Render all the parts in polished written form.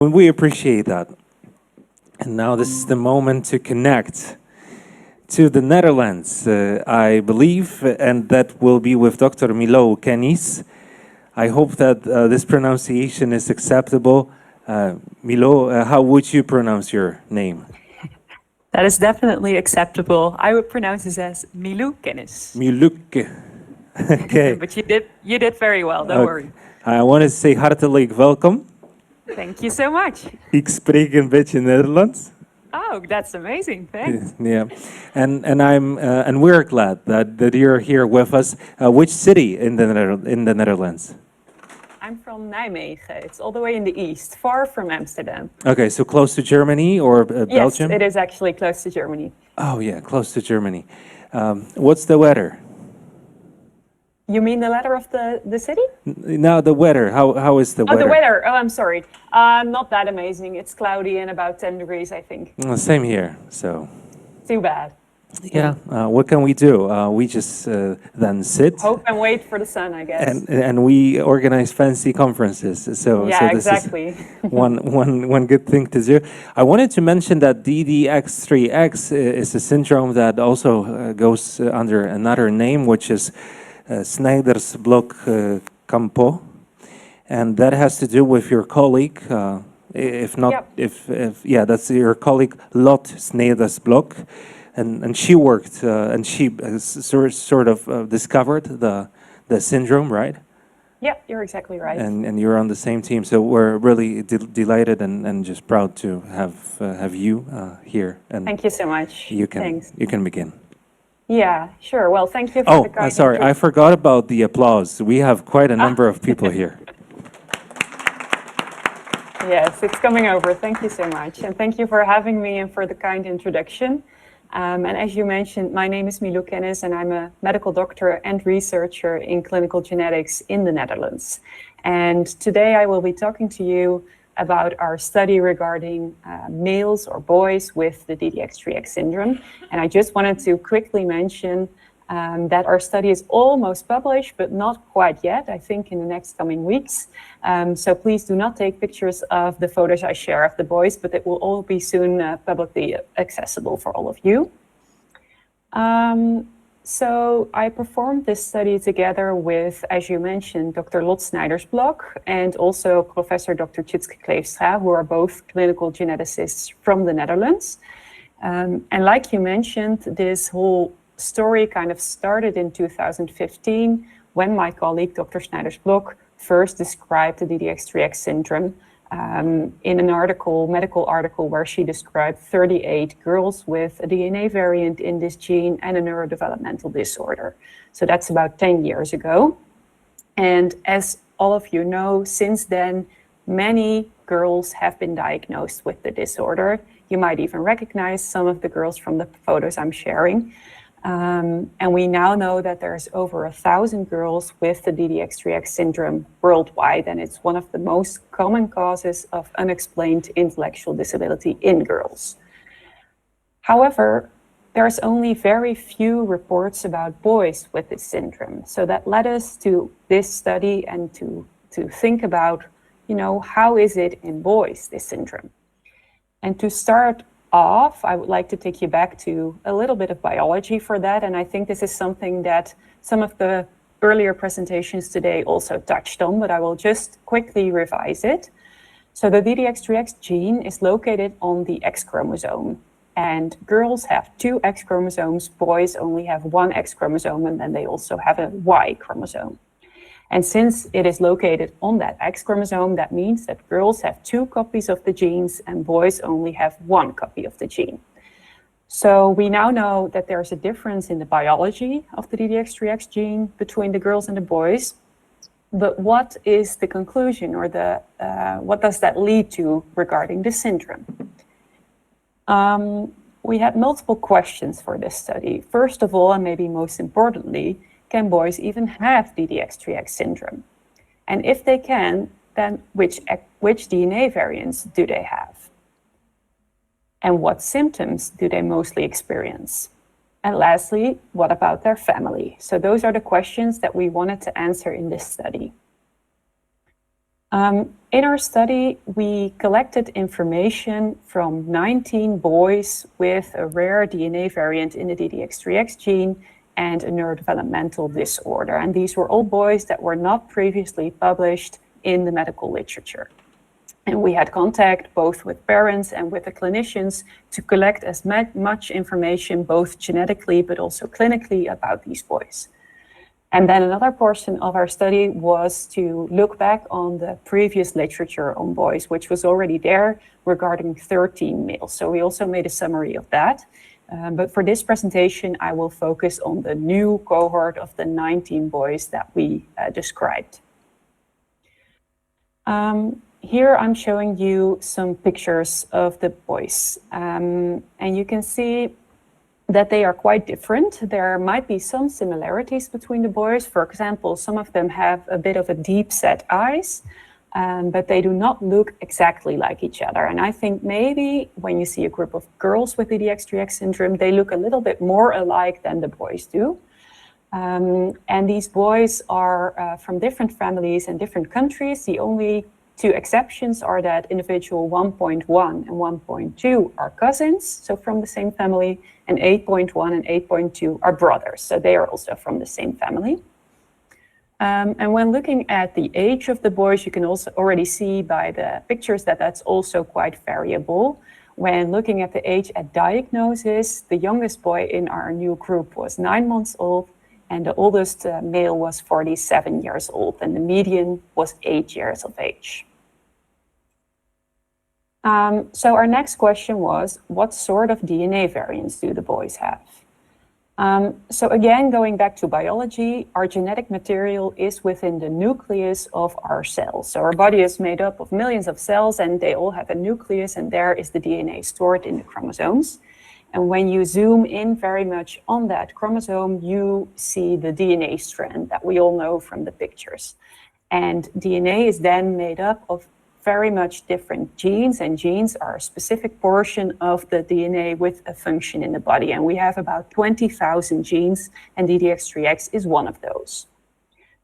Well, we appreciate that. And now this is the moment to connect to the Netherlands, I believe, and that will be with Dr. Milo Kennis. I hope that this pronunciation is acceptable. Milo, how would you pronounce your name? That is definitely acceptable. I would pronounce this as Milou Kennis. Milukke. Okay. But you did very well, don't worry. I want to say hartelijk welkom. Thank you so much. Ik spreek een beetje Nederlands. Oh, that's amazing. Thanks. Yeah, and we're glad that you're here with us. Which city in the Netherlands? I'm from Nijmegen. It's all the way in the east, far from Amsterdam. Okay, so close to Germany or Belgium? Yes, it is actually close to Germany. Oh yeah, close to Germany. What's the weather? You mean the letter of the city? No, the weather. How is the weather? Oh, the weather. Oh, I'm sorry. Not that amazing. It's cloudy and about 10 degrees, I think. Same here. So. Too bad. Yeah. What can we do? We just then sit. Hope and wait for the sun, I guess. And we organize fancy conferences. So yeah, so this exactly. is one good thing to do. I wanted to mention that DDX3X is a syndrome that also goes under another name, which is Snyder's block Campo, and that has to do with your colleague. If not, Yep. if yeah, that's your colleague Lot Snyder's block, and she worked and she sort of discovered the syndrome, right? Yeah, you're exactly right. And you're on the same team, so we're really delighted and just proud to have you here. And Thank you so much. Thanks. You can begin. Yeah, sure. Well, thank you for the kind Sorry, I forgot about the applause. We have quite a number of people here. Yes, it's coming over. Thank you so much. And thank you for having me and for the kind introduction. And as you mentioned, my name is Milou Kennis and I'm a medical doctor and researcher in clinical genetics in the Netherlands. And today I will be talking to you about our study regarding males or boys with the DDX3X syndrome. And I just wanted to quickly mention that our study is almost published, but not quite yet, I think in the next coming weeks. So please do not take pictures of the photos I share of the boys, but it will all be soon publicly accessible for all of you. So I performed this study together with, as you mentioned, Dr. Lot Snyder's block and also Professor Dr. Tjitske Kleefstra, who are both clinical geneticists from the Netherlands. And like you mentioned, this whole story kind of started in 2015 when my colleague, Dr. Snyder's block, first described the DDX3X syndrome in an article, medical article, where she described 38 girls with a DNA variant in this gene and a neurodevelopmental disorder. So that's about 10 years ago. And as all of you know, since then, many girls have been diagnosed with the disorder. You might even recognize some of the girls from the photos I'm sharing. And we now know that there's over 1,000 girls with the DDX3X syndrome worldwide, and it's one of the most common causes of unexplained intellectual disability in girls. However, there's only very few reports about boys with this syndrome. So that led us to this study and to think about, you know, how is it in boys, this syndrome? And to start off, I would like to take you back to a little bit of biology for that. And I think this is something that some of the earlier presentations today also touched on, but I will just quickly revise it. So the DDX3X gene is located on the X chromosome. And girls have 2 X chromosomes, boys only have 1 X chromosome, and then they also have a Y chromosome. And since it is located on that X chromosome, that means that girls have 2 copies of the genes and boys only have 1 copy of the gene. So we now know that there's a difference in the biology of the DDX3X gene between the girls and the boys. But what is the conclusion, or what does that lead to regarding the syndrome? We had multiple questions for this study. First of all, and maybe most importantly, can boys even have DDX3X syndrome? And if they can, then which DNA variants do they have? And what symptoms do they mostly experience? And lastly, what about their family? So those are the questions that we wanted to answer in this study. In our study, we collected information from 19 boys with a rare DNA variant in the DDX3X gene and a neurodevelopmental disorder. And these were all boys that were not previously published in the medical literature. And we had contact both with parents and with the clinicians to collect as much information, both genetically but also clinically, about these boys. And then another portion of our study was to look back on the previous literature on boys, which was already there regarding 13 males. So we also made a summary of that. But for this presentation, I will focus on the new cohort of the 19 boys that we described. Here I'm showing you some pictures of the boys. And you can see that they are quite different. There might be some similarities between the boys. For example, some of them have a bit of a deep set eyes, but they do not look exactly like each other. And I think maybe when you see a group of girls with DDX3X syndrome, they look a little bit more alike than the boys do. And these boys are from different families and different countries. The only two exceptions are that individual 1.1 and 1.2 are cousins, so from the same family, and 8.1 and 8.2 are brothers, so they are also from the same family. And when looking at the age of the boys, you can also already see by the pictures that that's also quite variable. When looking at the age at diagnosis, the youngest boy in our new group was 9 months old, and the oldest male was 47 years old, and the median was 8 years of age. So our next question was, what sort of DNA variants do the boys have? So again, going back to biology, our genetic material is within the nucleus of our cells. So our body is made up of millions of cells, and they all have a nucleus, and there is the DNA stored in the chromosomes. And when you zoom in very much on that chromosome, you see the DNA strand that we all know from the pictures. And DNA is then made up of very much different genes, and genes are a specific portion of the DNA with a function in the body. And we have about 20,000 genes, and DDX3X is one of those.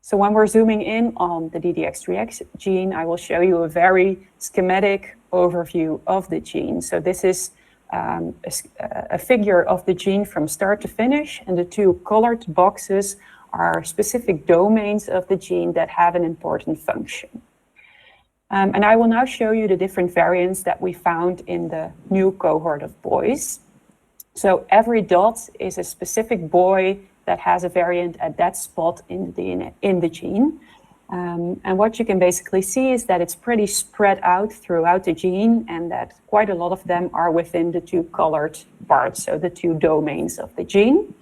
So when we're zooming in on the DDX3X gene, I will show you a very schematic overview of the gene. So this is a figure of the gene from start to finish, and the two colored boxes are specific domains of the gene that have an important function. And I will now show you the different variants that we found in the new cohort of boys. So every dot is a specific boy that has a variant at that spot in the DNA, in the gene. And what you can basically see is that it's pretty spread out throughout the gene, and that quite a lot of them are within the two colored parts, so the two domains of the gene.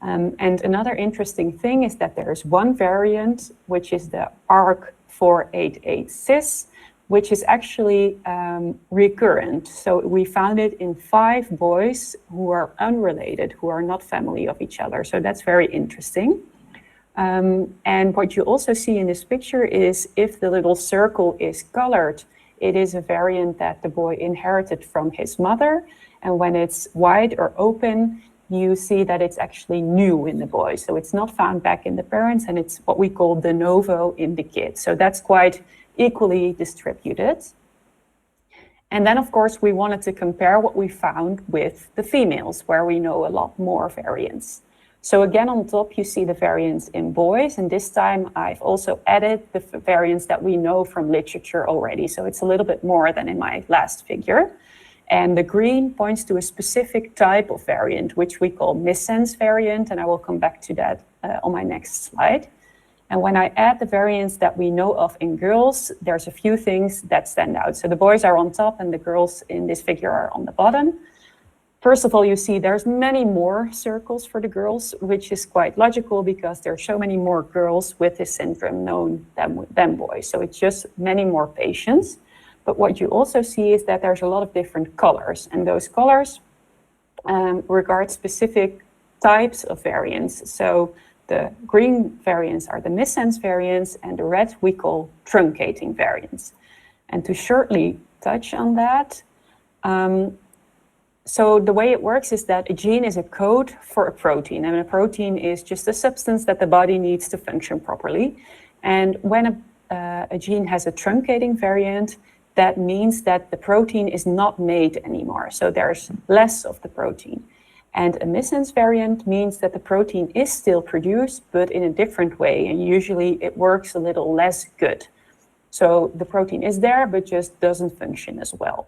And another interesting thing is that there is one variant, which is the ARC488 cis, which is actually recurrent. So we found it in 5 boys who are unrelated, who are not family of each other. So that's very interesting. And what you also see in this picture is if the little circle is colored, it is a variant that the boy inherited from his mother. And when it's wide or open, you see that it's actually new in the boy. So it's not found back in the parents, and it's what we call de novo in the kid. So that's quite equally distributed. And then, of course, we wanted to compare what we found with the females, where we know a lot more variants. So again, on top, you see the variants in boys, and this time I've also added the variants that we know from literature already. So it's a little bit more than in my last figure. And the green points to a specific type of variant, which we call missense variant, and I will come back to that on my next slide. And when I add the variants that we know of in girls, there's a few things that stand out. So the boys are on top and the girls in this figure are on the bottom. First of all, you see there's many more circles for the girls, which is quite logical because there are so many more girls with this syndrome known than boys. So it's just many more patients. But what you also see is that there's a lot of different colors, and those colors regard specific types of variants. So the green variants are the missense variants, and the red we call truncating variants. And to shortly touch on that, so the way it works is that a gene is a code for a protein, and a protein is just a substance that the body needs to function properly. And when a a gene has a truncating variant, that means that the protein is not made anymore. So there's less of the protein. And a missense variant means that the protein is still produced, but in a different way. And usually it works a little less good. So the protein is there, but just doesn't function as well.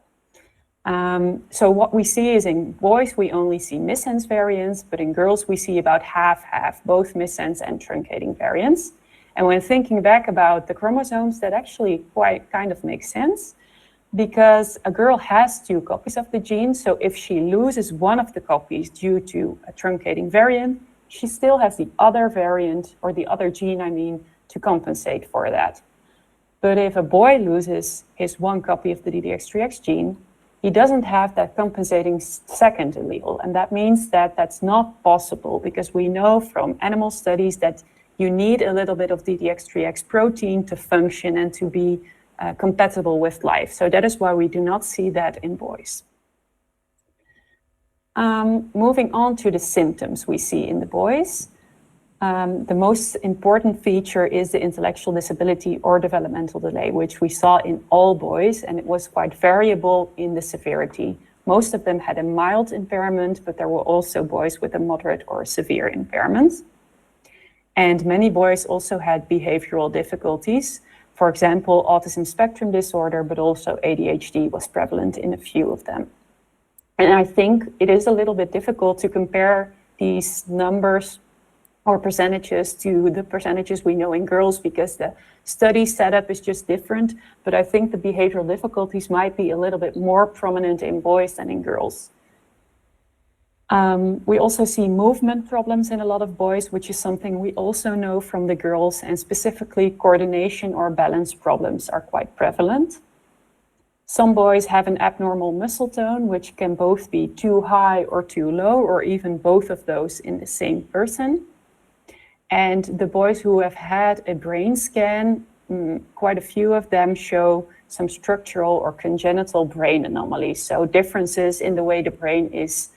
So what we see is in boys, we only see missense variants, but in girls, we see about half-half, both missense and truncating variants. And when thinking back about the chromosomes, that actually quite kind of makes sense, because a girl has 2 copies of the gene. So if she loses one of the copies due to a truncating variant, she still has the other variant, or the other gene, I mean, to compensate for that. But if a boy loses his 1 copy of the DDX3X gene, he doesn't have that compensating second allele. And that means that that's not possible, because we know from animal studies that you need a little bit of DDX3X protein to function and to be compatible with life. So that is why we do not see that in boys. Moving on to the symptoms we see in the boys. The most important feature is the intellectual disability or developmental delay, which we saw in all boys, and it was quite variable in the severity. Most of them had a mild impairment, but there were also boys with a moderate or severe impairment. And many boys also had behavioral difficulties. For example, autism spectrum disorder, but also ADHD was prevalent in a few of them. And I think it is a little bit difficult to compare these numbers or percentages to the percentages we know in girls, because the study setup is just different. But I think the behavioral difficulties might be a little bit more prominent in boys than in girls. We also see movement problems in a lot of boys, which is something we also know from the girls, and specifically coordination or balance problems are quite prevalent. Some boys have an abnormal muscle tone, which can both be too high or too low, or even both of those in the same person. And the boys who have had a brain scan, quite a few of them show some structural or congenital brain anomalies. So differences in the way the brain is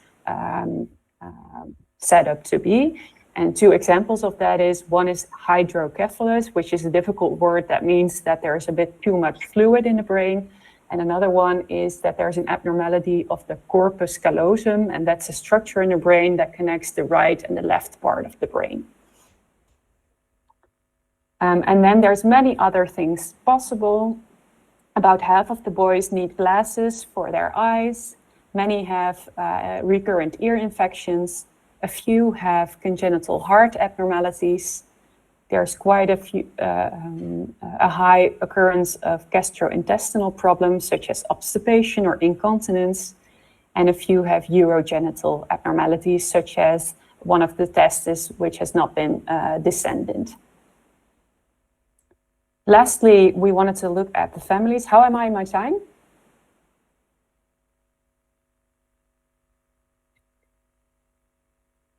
set up to be. And 2 examples of that is, one is hydrocephalus, which is a difficult word that means that there's a bit too much fluid in the brain. And another one is that there's an abnormality of the corpus callosum, and that's a structure in the brain that connects the right and the left part of the brain. And then there's many other things possible. About half of the boys need glasses for their eyes. Many have recurrent ear infections. A few have congenital heart abnormalities. There's quite a high occurrence of gastrointestinal problems, such as obstipation or incontinence. And a few have urogenital abnormalities, such as one of the testes, which has not been descendant. Lastly, we wanted to look at the families. How am I in my time?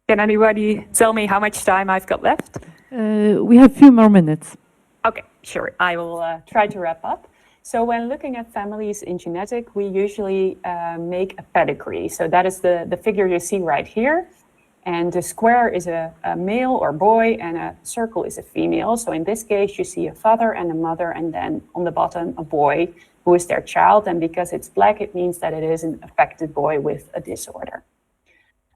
Can anybody tell me how much time I've got left? We have a few more minutes. Okay, sure. I will try to wrap up. So when looking at families in genetic, we usually make a pedigree. So that is the figure you see right here. And the square is a male or boy, and a circle is a female. So in this case, you see a father and a mother, and then on the bottom, a boy who is their child. And because it's black, it means that it is an affected boy with a disorder.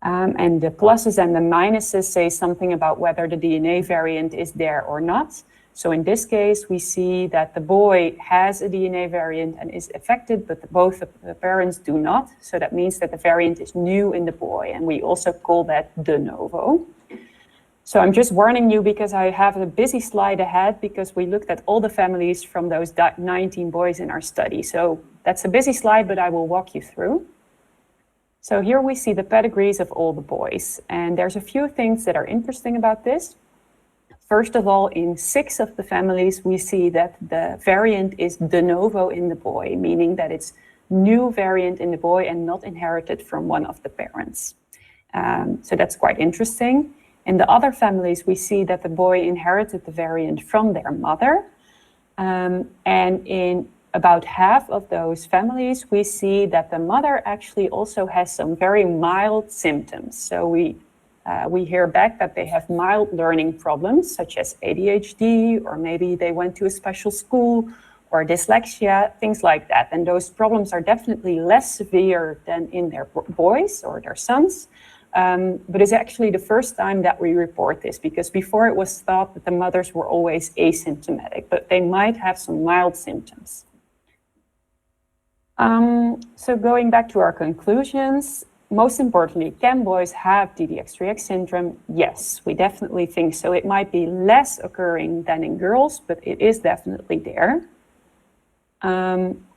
And the pluses and the minuses say something about whether the DNA variant is there or not. So in this case, we see that the boy has a DNA variant and is affected, but both of the parents do not. So that means that the variant is new in the boy, and we also call that de novo. So I'm just warning you, because I have a busy slide ahead, because we looked at all the families from those 19 boys in our study. So that's a busy slide, but I will walk you through. So here we see the pedigrees of all the boys, and there's a few things that are interesting about this. First of all, in 6 of the families, we see that the variant is de novo in the boy, meaning that it's new variant in the boy and not inherited from one of the parents. So that's quite interesting. In the other families, we see that the boy inherited the variant from their mother. And in about half of those families, we see that the mother actually also has some very mild symptoms. So we We hear back that they have mild learning problems, such as ADHD, or maybe they went to a special school, or dyslexia, things like that. And those problems are definitely less severe than in their boys or their sons. But it's actually the first time that we report this, because before it was thought that the mothers were always asymptomatic, but they might have some mild symptoms. So going back to our conclusions, most importantly, can boys have DDX3X syndrome? Yes, we definitely think so. It might be less occurring than in girls, but it is definitely there.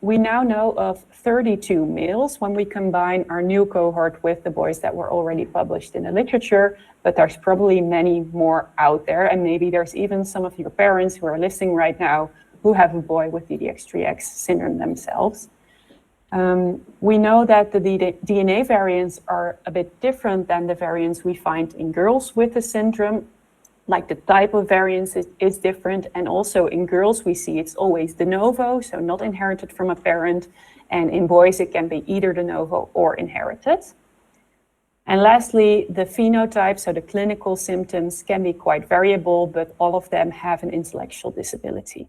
We now know of 32 males when we combine our new cohort with the boys that were already published in the literature, but there's probably many more out there, and maybe there's even some of your parents who are listening right now who have a boy with DDX3X syndrome themselves. We know that the DNA variants are a bit different than the variants we find in girls with the syndrome. Like the type of variance is different, and also in girls we see it's always de novo, so not inherited from a parent, and in boys it can be either de novo or inherited. And lastly, the phenotype, so the clinical symptoms, can be quite variable, but all of them have an intellectual disability.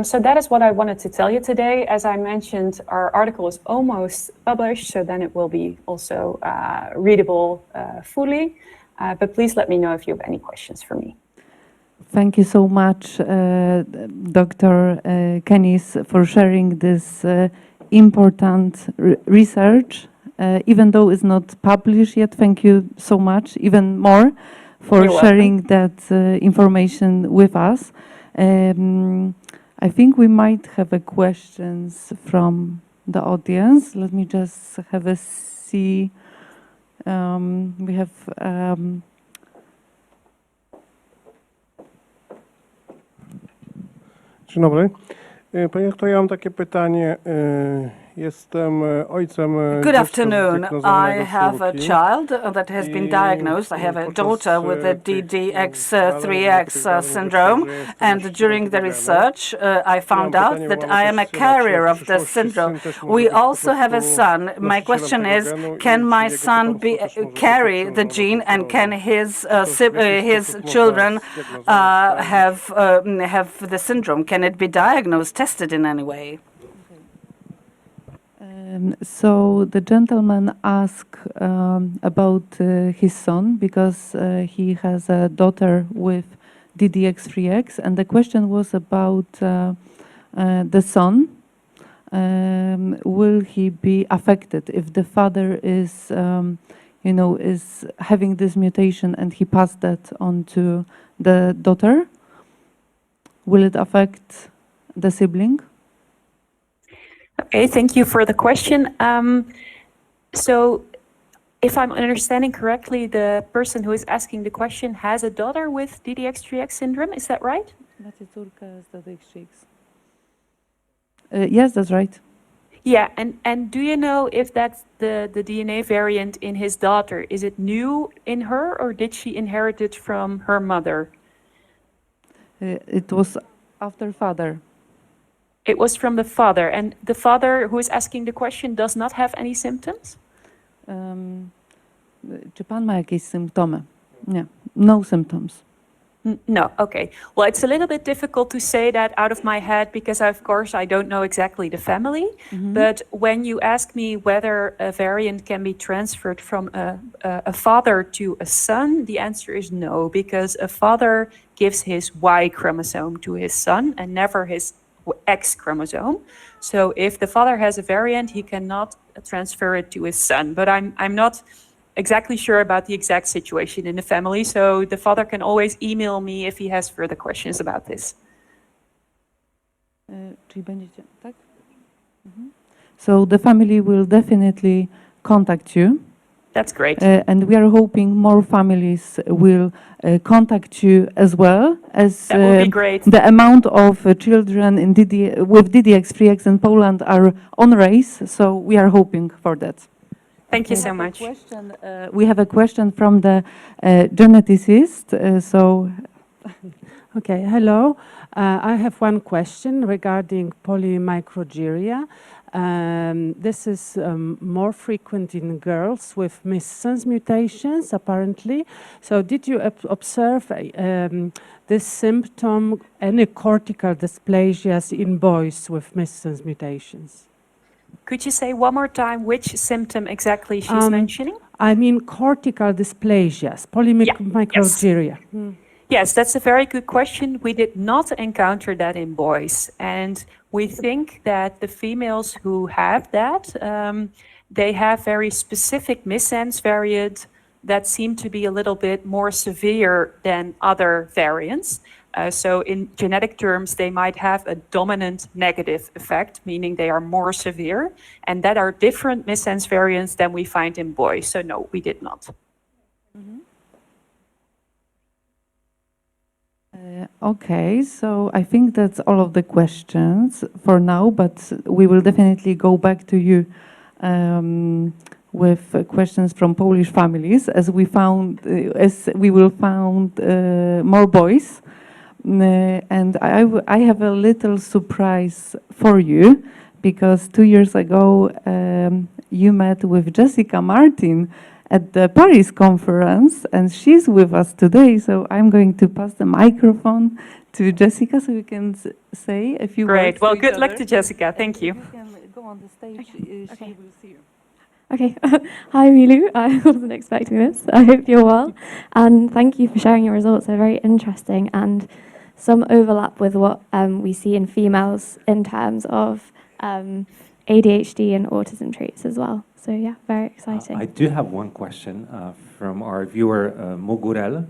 So that is what I wanted to tell you today. As I mentioned, our article is almost published, so then it will be also readable fully. But please let me know if you have any questions for me. Thank you so much, Dr. Kennis, for sharing this important research. Even though it's not published yet, thank you so much, even more, for You're sharing that information with us. I think we might have a questions from the audience. Let me just have a see. We have Dzień dobry. Panie doktor, ja mam takie pytanie. Jestem ojcem Good afternoon. I diagnozowanego have a córki. child that has been diagnosed. I have a daughter with the DDX3X syndrome, and during the research, I found out that I am a carrier of the syndrome. We also have a son. My question is, can my son carry the gene, and can his children have the syndrome? Can it be diagnosed, tested in any way? so the gentleman asked about his son because he has a daughter with DDX3X, and the question was about the son. Will he be affected if the father is, is having this mutation and he passed that on to the daughter? Will it affect the sibling? Okay, thank you for the question. So if I'm understanding correctly, the person who is asking the question has a daughter with DDX3X syndrome, is that right? Yes, that's right. Yeah, and do you know if that's the DNA variant in his daughter? Is it new in her, or did she inherit it from her mother? It was after father. It was from the father, and the father who is asking the question does not have any symptoms? Czy pan ma jakieś symptomy? Nie. No symptoms. No, okay. Well, it's a little bit difficult to say that out of my head because, of course, I don't know exactly the family. But when you ask me whether a variant can be transferred from a father to a son, the answer is no, because a father gives his Y chromosome to his son and never his X chromosome. So if the father has a variant, he cannot transfer it to his son. But I'm not exactly sure about the exact situation in the family, so the father can always email me if he has further questions about this. Czyli będziecie, tak? So the family will definitely contact you. That's great. And we are hoping more families will contact you as well, as That would be great. the amount of children in with DDX3X in Poland are on race, so we are hoping for that. Thank you so much. We have a question from the geneticist. So Okay, hello. I have one question regarding polymicrogyria. This is more frequent in girls with missense mutations, apparently. So did you observe this symptom, any cortical dysplasias in boys with missense mutations? Could you say one more time which symptom exactly she's mentioning? I mean cortical dysplasias, polymicrogyria. Yes, that's a very good question. We did not encounter that in boys. And we think that the females who have that, they have very specific missense variant that seem to be a little bit more severe than other variants. So in genetic terms, they might have a dominant negative effect, meaning they are more severe, and that are different missense variants than we find in boys. So no, we did not. Okay, so I think that's all of the questions for now, but we will definitely go back to you with questions from Polish families, as we found, as we will found more boys. And I have a little surprise for you, because 2 years ago you met with Jessica Martin at the Paris conference, and she's with us today. So I'm going to pass the microphone to Jessica so you can say a few words. Great. Well, good luck to Jessica. Thank you. You can go on the stage. She will see you. Okay. Hi, Milu. I wasn't expecting this. I hope you're well. And thank you for sharing your results. They're very interesting and some overlap with what we see in females in terms of ADHD and autism traits as well. So yeah, very exciting. I do have one question from our viewer, Mogurel,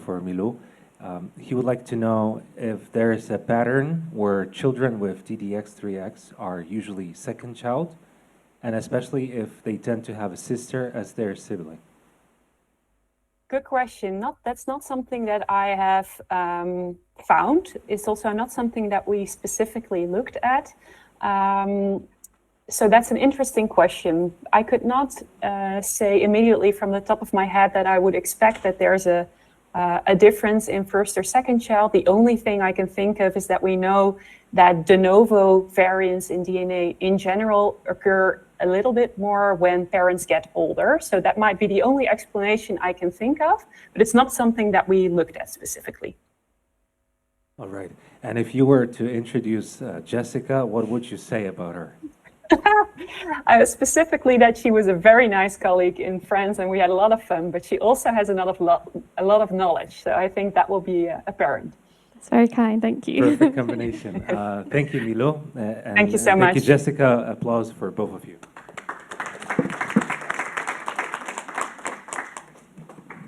for Milo. He would like to know if there is a pattern where children with DDX3X are usually second child, and especially if they tend to have a sister as their sibling. Good question. That's not something that I have found. It's also not something that we specifically looked at. So that's an interesting question. I could not say immediately from the top of my head that I would expect that there's a difference in first or second child. The only thing I can think of is that we know that de novo variants in DNA in general occur a little bit more when parents get older. So that might be the only explanation I can think of, but it's not something that we looked at specifically. All right. And if you were to introduce Jessica, what would you say about her? Specifically that she was a very nice colleague in France and we had a lot of fun, but she also has a lot of knowledge. So I think that will be apparent. That's very kind, thank you. Perfect combination. Thank you, Milo. And Thank you so much. Thank you, Jessica. Applause for both of you.